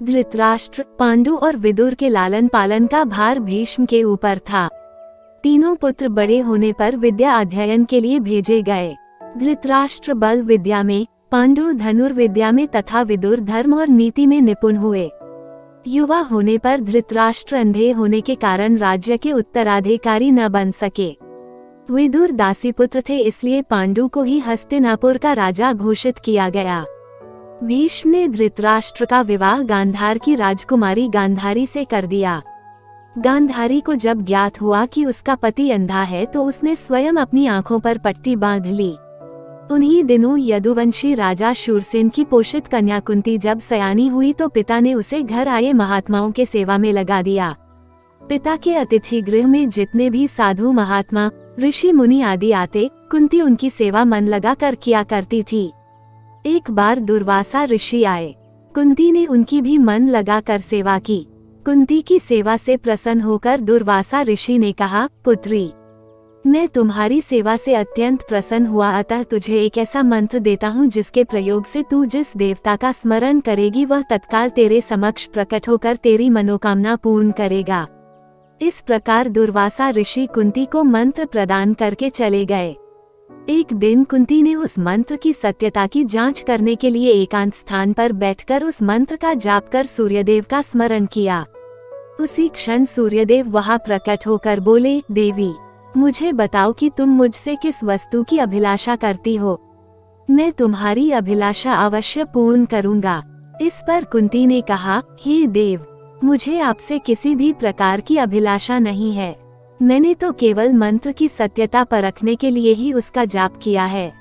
धृतराष्ट्र, पांडु और विदुर के लालन पालन का भार भीष्म के ऊपर था। तीनों पुत्र बड़े होने पर विद्या अध्ययन के लिए भेजे गए। धृतराष्ट्र बल विद्या में, पांडु धनुर्विद्या में तथा विदुर धर्म और नीति में निपुण हुए। युवा होने पर धृतराष्ट्र अंधे होने के कारण राज्य के उत्तराधिकारी न बन सके। विदुर दासीपुत्र थे, इसलिए पांडु को ही हस्तिनापुर का राजा घोषित किया गया। भीष्म ने धृतराष्ट्र का विवाह गांधार की राजकुमारी गांधारी से कर दिया। गांधारी को जब ज्ञात हुआ कि उसका पति अंधा है तो उसने स्वयं अपनी आंखों पर पट्टी बांध ली। उन्हीं दिनों यदुवंशी राजा शूरसेन की पोषित कन्या कुंती जब सयानी हुई तो पिता ने उसे घर आए महात्माओं के सेवा में लगा दिया। पिता के अतिथि गृह में जितने भी साधु महात्मा, ऋषि मुनि आदि आते, कुंती उनकी सेवा मन लगा कर किया करती थी। एक बार दुर्वासा ऋषि आए। कुंती ने उनकी भी मन लगा कर सेवा की। कुंती की सेवा से प्रसन्न होकर दुर्वासा ऋषि ने कहा, पुत्री, मैं तुम्हारी सेवा से अत्यंत प्रसन्न हुआ, अतः तुझे एक ऐसा मंत्र देता हूँ जिसके प्रयोग से तू जिस देवता का स्मरण करेगी वह तत्काल तेरे समक्ष प्रकट होकर तेरी मनोकामना पूर्ण करेगा। इस प्रकार दुर्वासा ऋषि कुंती को मंत्र प्रदान करके चले गए। एक दिन कुंती ने उस मंत्र की सत्यता की जांच करने के लिए एकांत स्थान पर बैठकर उस मंत्र का जाप कर सूर्यदेव का स्मरण किया। उसी क्षण सूर्यदेव वहां प्रकट होकर बोले, देवी, मुझे बताओ कि तुम मुझसे किस वस्तु की अभिलाषा करती हो। मैं तुम्हारी अभिलाषा अवश्य पूर्ण करूंगा। इस पर कुंती ने कहा, हे देव, मुझे आपसे किसी भी प्रकार की अभिलाषा नहीं है। मैंने तो केवल मंत्र की सत्यता परखने के लिए ही उसका जाप किया है।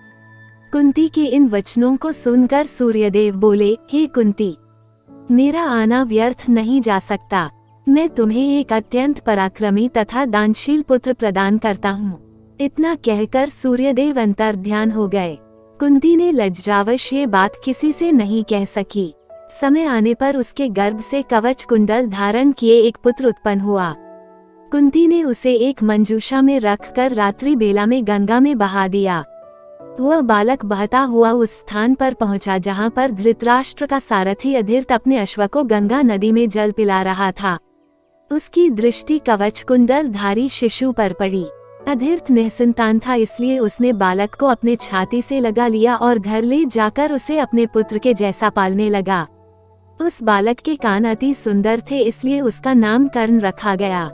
कुंती के इन वचनों को सुनकर सूर्यदेव बोले, हे कुंती, मेरा आना व्यर्थ नहीं जा सकता। मैं तुम्हें एक अत्यंत पराक्रमी तथा दानशील पुत्र प्रदान करता हूँ। इतना कहकर सूर्यदेव अंतर्ध्यान हो गए। कुंती ने लज्जावश ये बात किसी से नहीं कह सकी। समय आने पर उसके गर्भ से कवच कुंडल धारण किए एक पुत्र उत्पन्न हुआ। कुंती ने उसे एक मंजूषा में रखकर रात्रि बेला में गंगा में बहा दिया। वह बालक बहता हुआ उस स्थान पर पहुंचा जहां पर धृतराष्ट्र का सारथी अधीर्त अपने अश्व को गंगा नदी में जल पिला रहा था। उसकी दृष्टि कवच कुंडल धारी शिशु पर पड़ी। अधीर्त निसंतान था, इसलिए उसने बालक को अपने छाती से लगा लिया और घर ले जाकर उसे अपने पुत्र के जैसा पालने लगा। उस बालक के कान अति सुंदर थे, इसलिए उसका नाम कर्ण रखा गया।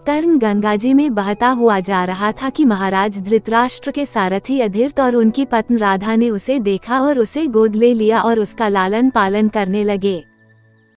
कर्ण गंगाजी में बहता हुआ जा रहा था कि महाराज धृतराष्ट्र के सारथी अधीर्त और उनकी पत्नी राधा ने उसे देखा और उसे गोद ले लिया और उसका लालन पालन करने लगे।